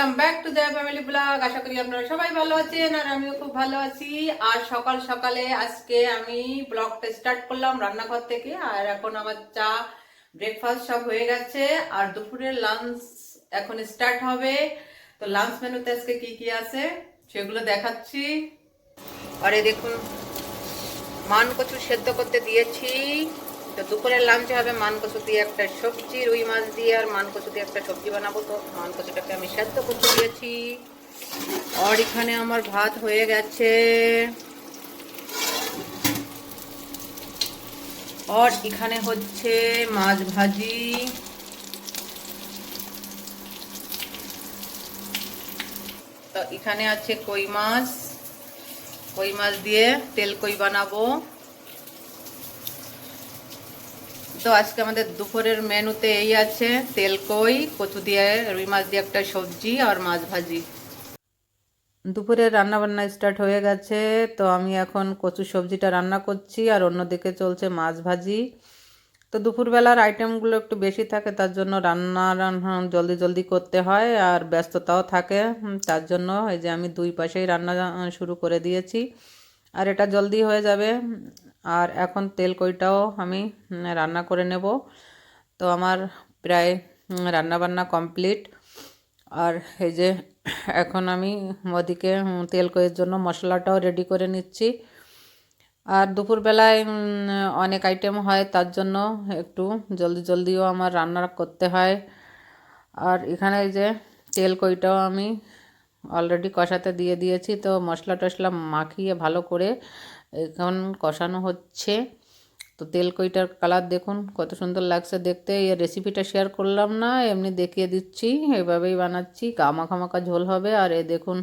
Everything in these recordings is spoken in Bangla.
Welcome back to the family blog. আশা করি আপনারা সবাই ভালো আছেন আর আমিও খুব ভালো আছি। আর সকাল সকালে আজকে আমি ব্লগটা স্টার্ট করলাম রান্নাঘর থেকে। আর এখন আমার চা ব্রেকফাস্ট সব হয়ে গেছে আর দুপুরের লাঞ্চ এখন স্টার্ট হবে। তো লাঞ্চ মেনুতে আজকে কি কি আছে সেগুলো দেখাচ্ছি। আর এই দেখুন মান কচু সেদ্ধ করতে দিয়েছি। তো দুপুরের লাঞ্চে হবে মান কচু দিয়ে একটা সবজি, রুই মাছ দিয়ে আর মান কচু দিয়ে একটা সবজি বানাবো। তো মান কচুটাকে আমি সেদ্ধ করতে দিয়েছি। আর এখানে আমার ভাত হয়ে গেছে। আর এখানে হচ্ছে মাছ ভাজি। তো এখানে আছে কই মাছ, কই মাছ দিয়ে তেল কই বানাবো। তো আজকে আমাদের দুপুরের মেনুতে এই আছে তেল কই, কচু দিয়ে, রুই মাছ দিয়ে একটা সবজি আর মাছ ভাজি। দুপুরের রান্না বান্না স্টার্ট হয়ে গেছে। তো আমি এখন কচু সবজিটা রান্না করছি আর অন্যদিকে চলছে মাছ ভাজি। তো দুপুরবেলার আইটেমগুলো একটু বেশি থাকে, তার জন্য রান্না জলদি জলদি করতে হয় আর ব্যস্ততাও থাকে। তার জন্য এই যে আমি দুই পাশেই রান্না শুরু করে দিয়েছি আর এটা জলদি হয়ে যাবে। আর এখন তেল কইটাও আমি রান্না করে নেব। তো আমার প্রায় রান্না বান্না কমপ্লিট। আর এই যে এখন আমি ওদিকে তেল কইয়ের জন্য মশলাটাও রেডি করে নিচ্ছি। আর দুপুরবেলায় অনেক আইটেম হয়, তার জন্য একটু জলদি জলদিও আমার রান্না করতে হয়। আর এখানে এই যে তেল কইটাও আমি অলরেডি কষাতে দিয়ে দিয়েছি। তো মশলা টশলা মাখিয়ে ভালো করে এখন কষানো হচ্ছে। তো তেল কইটার কালার দেখুন কত সুন্দর লাগছে দেখতে। এই রেসিপিটা শেয়ার করলাম না, এমনি দেখিয়ে দিচ্ছি। এভাবেই বানাচ্ছি, মাখা মাখা ঝোল হবে। আর এ দেখুন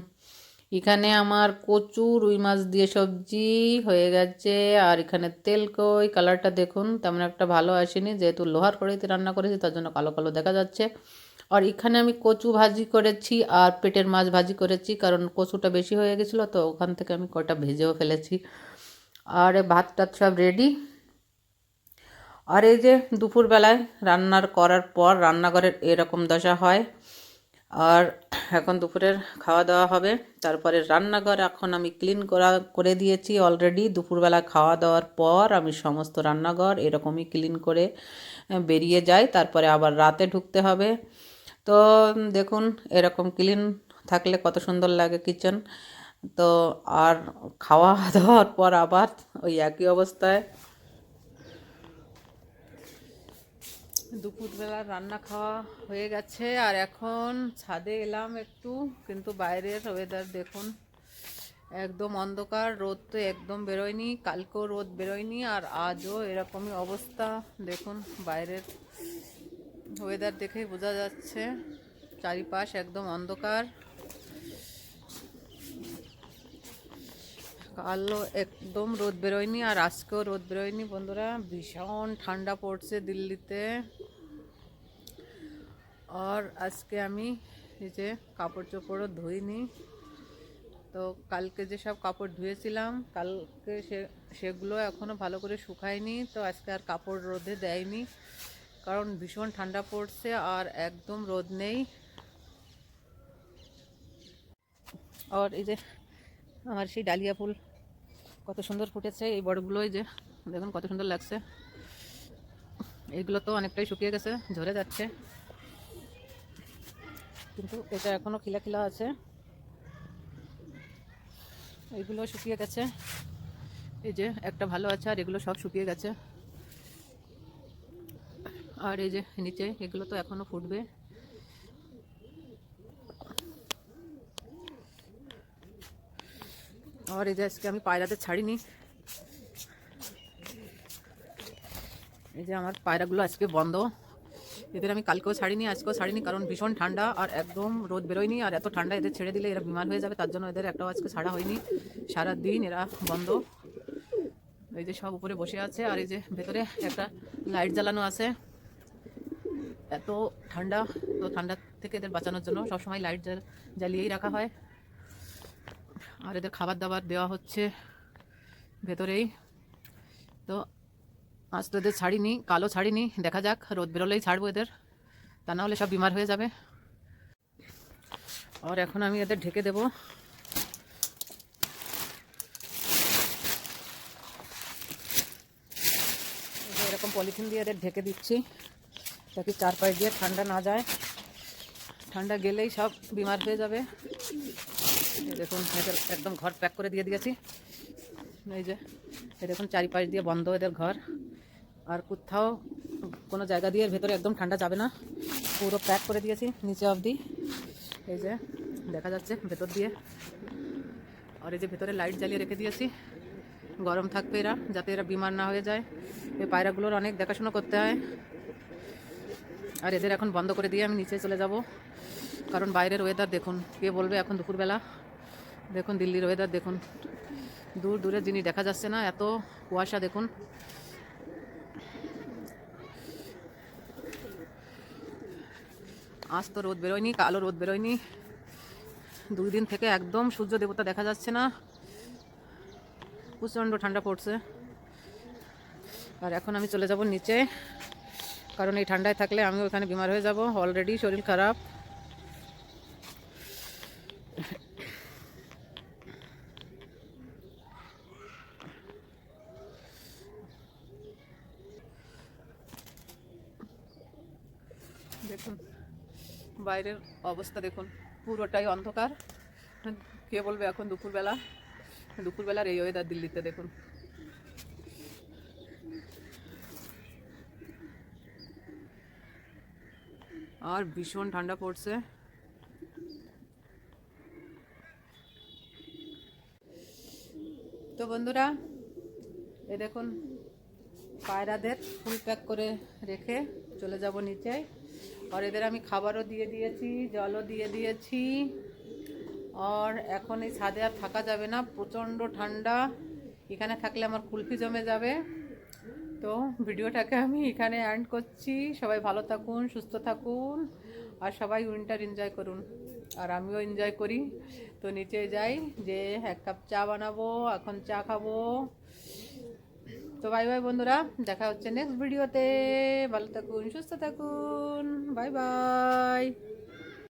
এখানে আমার কচু রুই মাছ দিয়ে সবজি হয়ে গেছে। আর এখানে তেল কই, কালারটা দেখুন তেমন একটা ভালো আসেনি, যেহেতু লোহার কড়াইতে রান্না করেছি তার জন্য কালো কালো দেখা যাচ্ছে। আর এখানে আমি কচু ভাজি করেছি আর পেটের মাছ ভাজি করেছি, কারণ কচুটা বেশি হয়ে গেছিলো তো ওখান থেকে আমি কটা ভেজেও ফেলেছি। আর ভাত টাত সব রেডি। আর এই যে দুপুরবেলায় রান্নার করার পর রান্নাঘরের এরকম দশা হয়। আর এখন দুপুরের খাওয়া দাওয়া হবে, তারপরে রান্নাঘর এখন আমি ক্লিন করে দিয়েছি অলরেডি। দুপুরবেলা খাওয়া দাওয়ার পর আমি সমস্ত রান্নাঘর এরকমই ক্লিন করে বেরিয়ে যাই, তারপরে আবার রাতে ঢুকতে হবে। তো দেখুন এরকম ক্লিন থাকলে কত সুন্দর লাগে কিচেন। তো আর খাওয়া দাওয়ার পর আবার ওই একই অবস্থায়। দুপুরবেলা রান্না খাওয়া হয়ে গেছে আর এখন ছাদে এলাম একটু, কিন্তু বাইরের ওয়েদার দেখুন একদম অন্ধকার, রোদ তো একদম বেরোয়নি, কালকেও রোদ বেরোয়নি আর আজও এরকমই অবস্থা। দেখুন বাইরের ওয়েদার দেখেই বোঝা যাচ্ছে চারিপাশ একদম অন্ধকার। কালও একদম রোদ বেরোয়নি আর আজকেও রোদ বেরোয়নি। বন্ধুরা ভীষণ ঠান্ডা পড়ছে দিল্লিতে। আর আজকে আমি এই যে কাপড় চোপড়ও ধুইনি। তো কালকে যেসব কাপড় ধুয়েছিলাম কালকে সেগুলো এখনও ভালো করে শুকায়নি। তো আজকে আর কাপড় রোদে দেয়নি, কারণ ভীষণ ঠান্ডা পড়ছে আর একদম রোদ নেই। আর এই যে আমার সেই ডালিয়া ফুল কত সুন্দর ফুটেছে, এই বড়গুলোই যে দেখুন কত সুন্দর লাগছে। এইগুলো তো অনেকটাই শুকিয়ে গেছে, ঝরে যাচ্ছে, কিন্তু এটা এখনো খিলা খিলা আছে। এইগুলো শুকিয়ে গেছে, এই যে একটা ভালো আছে আর এগুলো সব শুকিয়ে গেছে। আর এই যে নিচে এগুলো তো এখনো ফুটবে। আর এই যে আজকে আমি পায়রাতে ছাড়িনি, এই যে আমার পায়রাগুলো আজকে বন্ধ। এদের আমি কালকেও ছাড়িনি আজকেও ছাড়িনি, কারণ ভীষণ ঠান্ডা আর একদম রোদ বেরোয়নি। আর এত ঠান্ডা এদের ছেড়ে দিলে এরা বিমার হয়ে যাবে, তার জন্য এদের একটাও আজকে ছাড়া হয়নি, সারাদিন এরা বন্ধ। এই যে সব উপরে বসে আছে আর এই যে ভেতরে একটা লাইট জ্বালানো আছে। এত ঠান্ডা, তো ঠান্ডা থেকে এদের বাঁচানোর জন্য সবসময় লাইট জ্বালিয়েই রাখা হয়। আর এদের খাবার দাবার দেওয়া হচ্ছে ভেতরেই। তো আজ তো এদের ছাড়িনি, কালও ছাড়িনি, দেখা যাক রোদ বেরোলেই ছাড়বো এদের, তা না হলে সব বিমার হয়ে যাবে। আর এখন আমি এদের ঢেকে দেবো। এরকম পলিথিন দিয়ে এদের ঢেকে দিচ্ছি, যাতে চারপাশ দিয়ে ঠান্ডা না যায়। ঠান্ডা গেলেই সব বিমার হয়ে যাবে। দেখুন এদের একদম ঘর প্যাক করে দিয়ে দিয়েছি। এই যে দেখুন চারিপাশ দিয়ে বন্ধ এদের ঘর, আর কোথাও কোনো জায়গা দিয়ে ভেতরে একদম ঠান্ডা যাবে না, পুরো প্যাক করে দিয়েছি নিচে অবধি। এই যে দেখা যাচ্ছে ভেতর দিয়ে। আর এই যে ভেতরে লাইট জ্বালিয়ে রেখে দিয়েছি, গরম থাকবে এরা, যাতে এরা বিমার না হয়ে যায়। এই পায়রাগুলোর অনেক দেখাশোনা করতে হয়। আর এদের এখন বন্ধ করে দিয়ে আমি নিচে চলে যাব, কারণ বাইরের ওয়েদার দেখুন, কে বলবে এখন দুপুরবেলা। দেখুন দিল্লির ওয়েদার দেখুন, দূর দূরে জিনিস দেখা যাচ্ছে না, এত কুয়াশা দেখুন। আজ তো রোদ বেরোয়নি, কালো রোদ বেরোয়নি, 2 দিন থেকে একদম সূর্য দেবতা দেখা যাচ্ছে না, প্রচণ্ড ঠান্ডা পড়ছে। আর এখন আমি চলে যাব নিচে, কারণ এই ঠান্ডায় থাকলে আমি ওখানে বিমার হয়ে যাব, অলরেডি শরীর খারাপ। দেখুন বাইরের অবস্থা দেখুন, পুরোটাই অন্ধকার। কে বলবে এখন দুপুরবেলা, দুপুরবেলার এই ওয়েদার দিল্লিতে দেখুন। আর ভীষণ ঠান্ডা পড়ছে। তো বন্ধুরা এই দেখুন পায়রাদের ফুল প্যাক করে রেখে চলে যাব নিচে। আর এদের আমি খাবারও দিয়ে দিয়েছি, জলও দিয়ে দিয়েছি। আর এখন এই ছাদে আর থাকা যাবে না, প্রচণ্ড ঠান্ডা, এখানে থাকলে আমার কুলফি জমে যাবে। তো ভিডিওটাকে আমি এখানে এন্ড করছি। সবাই ভালো থাকুন, সুস্থ থাকুন, আর সবাই উইন্টার এনজয় করুন, আর আমিও এনজয় করি। তো নিচে যাই, যে 1 কাপ চা বানাবো, এখন চা খাবো। তো বাই বাই বন্ধুরা, দেখা হচ্ছে নেক্সট ভিডিওতে। ভালো থাকুন, সুস্থ থাকুন, বাই বাই।